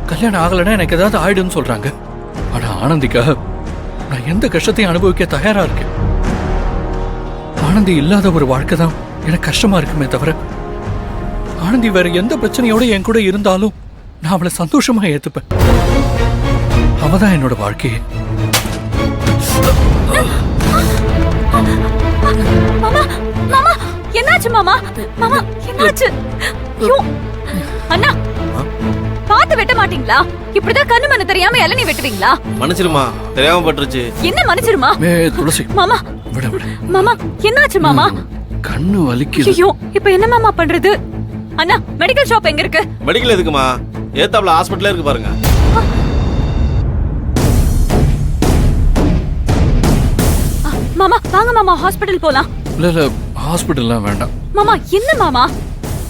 கல்யாணம் ஆகலைன்னா எனக்கு ஏதாவது ஆயிடுன்னு சொல்றாங்க. ஆனா ஆனந்திக்காக நான் எந்த கஷ்டத்தையும் அனுபவிக்க தயாரா இருக்கேன். ஆனந்தி இல்லாத ஒரு வாழ்க்கை தான் எனக்கு கஷ்டமா இருக்குமே தவிர, ஆனந்தி வேற எந்த பிரச்சனையோட என் கூட இருந்தாலும் நான் அவளை சந்தோஷமா ஏத்துப்பேன். அவதான் என்னோட வாழ்க்கையே. மாமா மாமா என்னாச்சு மாமா? மாமா என்னாச்சு? ஐயோ அண்ணா, பாத்து வெட்ட மாட்டீங்களா? இப்படிதான் கண்ணு மண்ணு தெரியாம இளநீ வெட்டுவீங்களா? மன்னிச்சிருமா, தெரியாம பட்டுருச்சு. என்ன மன்னிச்சிருமா? துளசி மாமா விட விட. மாமா என்னாச்சு மாமா? கண்ணு வலிக்குது. ஐயோ இப்ப என்ன மாமா பண்றது? அண்ணா மெடிக்கல் ஷாப் எங்க இருக்கு? மெடிக்கல் எதுக்குமா? ஏத்தாப்ல ஹாஸ்பிடல்ல இருக்கு பாருங்க. மாமா வாங்க மாமா, ஹாஸ்பிடல் போலாம். இல்ல இல்ல, ஹாஸ்பிடல்லாம் வேண்டாம். மாமா என்ன மாமா,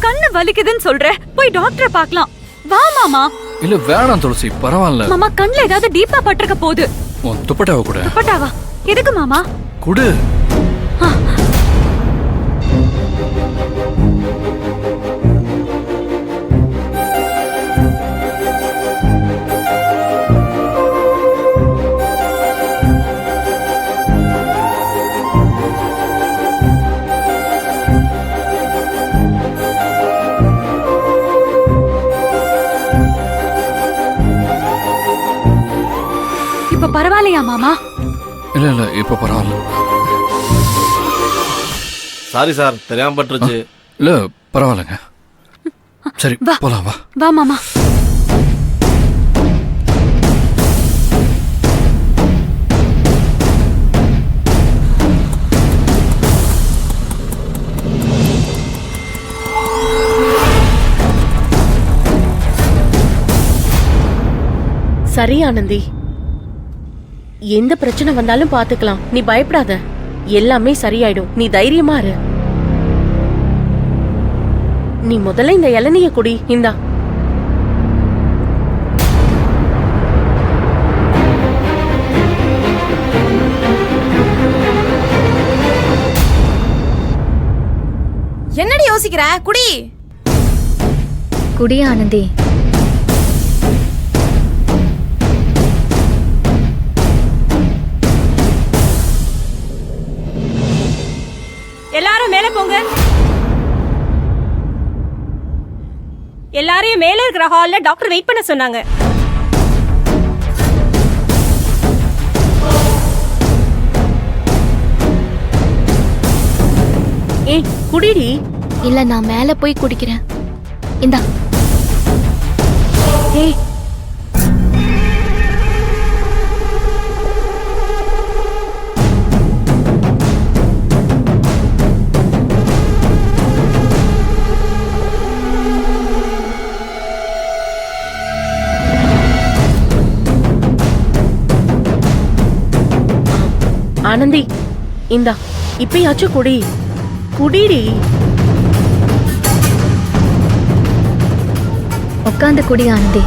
கண்ணு வலிக்குதுன்னு சொல்ற, போய் டாக்டரை பார்க்கலாம். வா மாமா. இல்ல வேணாம் துளசி, பரவாயில்ல. மாமா கண்ணுல ஏதாவது டீப்பா பட்டிருக்க போகுது. உன் துப்பட்டாவை கூட. துப்பட்டாவா? எதுக்கு மாமா? குடு. இப்ப பரவாயில்லையா மாமா? இல்ல இல்ல, இப்ப பரவாயில்ல. சாரி சார், தெரியாம பட்டுருச்சு. இல்ல பரவாயில்லங்க. சரி வா. போலாம் வா. வா மாமா. சரி ஆனந்தி, எந்த பிரச்சனை வந்தாலும் பாத்துக்கலாம். நீ பயப்படாத, எல்லாமே சரியாயிடும். நீ தைரியமா இரு. நீ முதல்ல இந்த இளநிய குடி. இந்தா. என்னடி யோசிக்கிற? குடி. குடி ஆனந்தி. எல்லாரும் மேல போங்க. எல்லாரையும் மேல இருக்கிற ஹால்ல டாக்டர் வெயிட் பண்ண சொன்னாங்க. ஏய் குடிடி. இல்ல நான் மேல போய் குடிக்கிறேன். இந்தா. ஏய் ஆனந்தி, இந்தா இப்பயாச்சும் குடி. குடிடி. உட்காந்து குடி ஆனந்தி.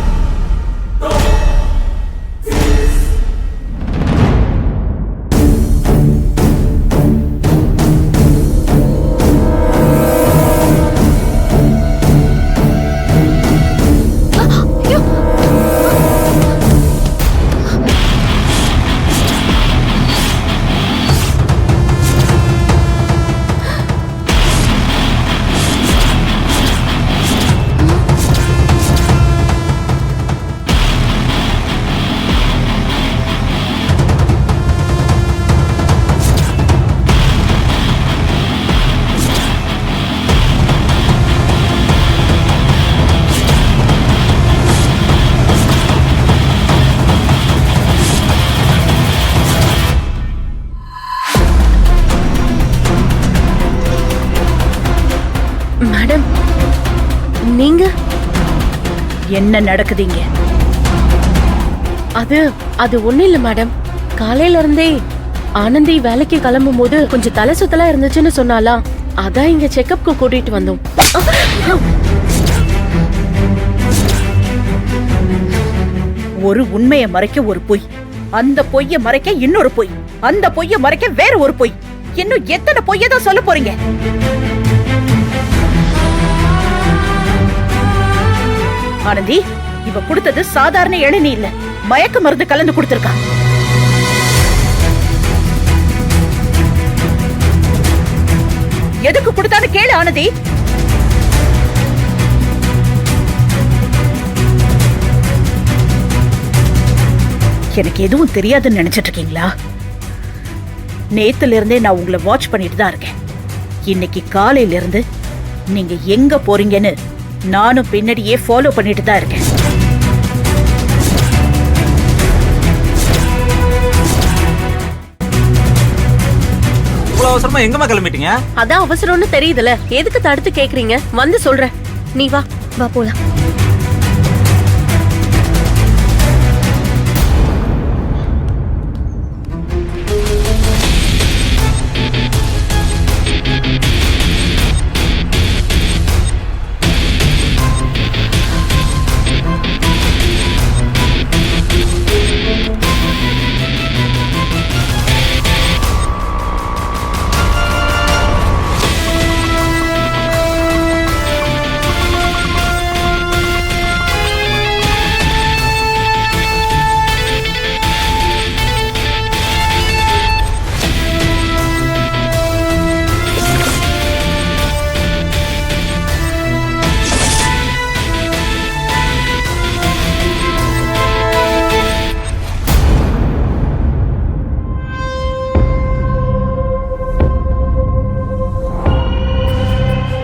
மேடம், நீங்க என்ன நடக்குதுங்க? அது ஒண்ணு இல்ல மேடம். காலையில இருந்தே ஆனந்தி வேலைக்கு கிளம்பும் போது கொஞ்சம் தலை சுத்தலா இருந்துச்சுன்னு சொன்னாலாம். அதான் இங்க செக்கப்க்கு கூட்டிட்டு வந்தோம். ஒரு உண்மையை மறைக்க ஒரு பொய், அந்த பொய்யை மறைக்க இன்னொரு பொய், அந்த பொய்யை மறைக்க வேற ஒரு பொய். இன்னும் எத்தனை பொய்யதான் சொல்ல போறீங்க? ஆனந்தி, இவ கொடுத்தது சாதாரண இளநீ இல்ல, மயக்க மருந்து கலந்து கொடுத்திருக்கா. எதுக்கு கொடுத்தான்னு கேளு ஆனந்தி. எனக்கு எதுவும் தெரியாதுன்னு நினைச்சிட்டு இருக்கீங்களா? நேத்துல இருந்தே நான் உங்களை வாட்ச் பண்ணிட்டு தான் இருக்கேன். இன்னைக்கு காலையில இருந்து நீங்க எங்க போறீங்கன்னு நானும் பின்னாடியே ஃபாலோ பண்ணிட்டு தான் இருக்கேன். இவ்வளவு அவசரமா எங்கம்மா கிளம்பிட்டீங்க? அதான் அவசரம்னு தெரியுதுல, எதுக்கு தடுத்து கேக்குறீங்க? வந்து சொல்றேன், நீ வா. வா போலாம்.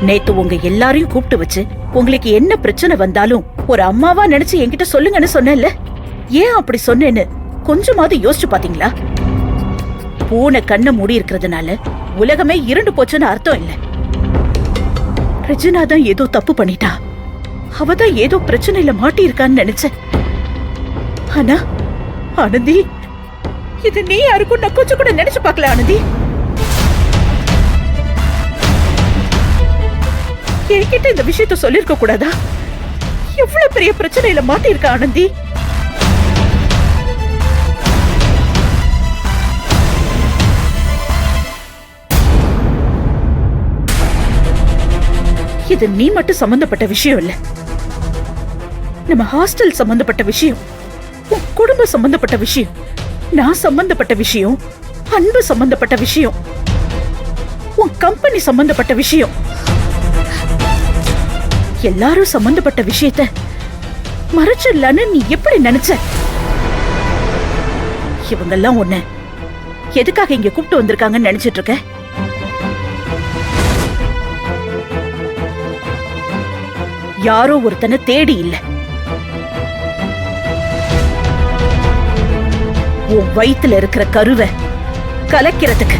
நேத்து உங்க எல்லாரையும் கூப்பிட்டு வச்சு உங்களுக்கு என்ன பிரச்சனை வந்தாலும் ஒரு அம்மாவா நினைச்சு என்கிட்ட சொல்லுங்கன்னு சொன்னேன்ல. ஏன் அப்படி சொன்னேன்னு கொஞ்சமாவது யோசிச்சு பாத்தீங்களா? பூனை கண்ணை மூடி இருக்கிறதுனால உலகமே இருண்டு போச்சுன்னு அர்த்தம் இல்ல. ரெஜினா தான் ஏதோ தப்பு பண்ணிட்டா, அவதான் ஏதோ பிரச்சனையில மாட்டி இருக்கான்னு நினைச்சேன். ஆனா ஆனந்தி, இது நீ யாருக்கும் நான் கொஞ்சம் கூட நினைச்சு பார்க்கல ஆனந்தி. என்கிட்ட இந்த விஷயத்த சொல்லிருக்க கூடாதா? எவ்வளவு பெரிய பிரச்சனையில மாட்டி இருக்க ஆனந்தி. இது நீ மட்டும் சம்பந்தப்பட்ட விஷயம் இல்ல, நம்ம ஹாஸ்டல் சம்பந்தப்பட்ட விஷயம், உன் குடும்ப சம்பந்தப்பட்ட விஷயம், நான் சம்பந்தப்பட்ட விஷயம், அன்பு சம்பந்தப்பட்ட விஷயம், உன் கம்பெனி சம்பந்தப்பட்ட விஷயம். எல்லாரும் சம்பந்தப்பட்ட விஷயத்த மறைச்சிடலான்னு நீ எப்படி நினைச்ச? இவங்கெல்லாம் உன்னை எதுக்காக இங்க கூப்பிட்டு வந்திருக்காங்கன்னு நினைச்சிட்டு இருக்க? யாரோ ஒருத்தனை தேடி இல்ல, உன் வயித்துல இருக்கிற கருவை கலைக்கிறதுக்கு.